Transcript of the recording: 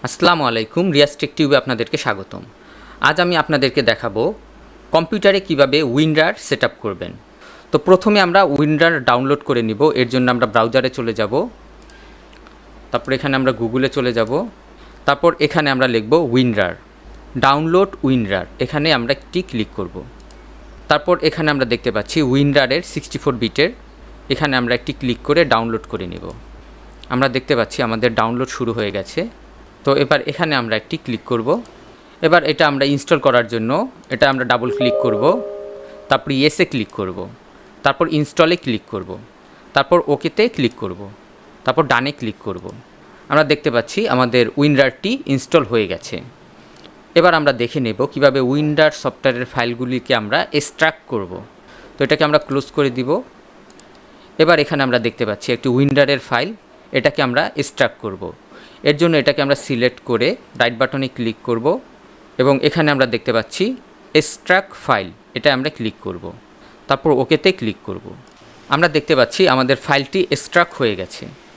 আসসালামু আলাইকুম, রিয়াজ টেক টিউবে আপনাদেরকে স্বাগতম। আজ আমি আপনাদেরকে দেখাবো কম্পিউটারে কিভাবে উইন্ডার সেট আপ করবেন। তো প্রথমে আমরা উইন্ডার ডাউনলোড করে নিব। এর জন্য আমরা ব্রাউজারে চলে যাব, তারপর এখানে আমরা গুগলে চলে যাব, তারপর এখানে আমরা লিখব উইন্ডার, ডাউনলোড উইন্ডার, এখানে আমরা একটি ক্লিক করব। তারপর এখানে আমরা দেখতে পাচ্ছি উইন্ডারের 64 বিটের, এখানে আমরা একটি ক্লিক করে ডাউনলোড করে নিব। আমরা দেখতে পাচ্ছি আমাদের ডাউনলোড শুরু হয়ে গেছে। তো এবার এখানে আমরা একটি ক্লিক করব। এবার এটা আমরা ইনস্টল করার জন্য এটা আমরা ডাবল ক্লিক করব, তারপর ইয়েসে ক্লিক করব, তারপর ইনস্টলে ক্লিক করব, তারপর ওকেতে ক্লিক করব, তারপর ডানে ক্লিক করব। আমরা দেখতে পাচ্ছি আমাদের উইন্ডারটি ইনস্টল হয়ে গেছে। এবার আমরা দেখে নেব কিভাবে উইন্ডার সফটওয়্যারের ফাইলগুলিকে আমরা এক্সট্রাক্ট করব। তো এটাকে আমরা ক্লোজ করে দিব। এবার এখানে আমরা দেখতে পাচ্ছি একটি উইন্ডারের ফাইল, এটাকে আমরা এক্সট্রাক্ট করব। এর জন্য এটাকে আমরা সিলেক্ট করে রাইট বাটনে ক্লিক করব এবং এখানে আমরা দেখতে পাচ্ছি এক্সট্রাক্ট ফাইল, এটা আমরা ক্লিক করব, তারপর ওকেতে ক্লিক করব। আমরা দেখতে পাচ্ছি আমাদের ফাইলটি এক্সট্রাক্ট হয়ে গেছে।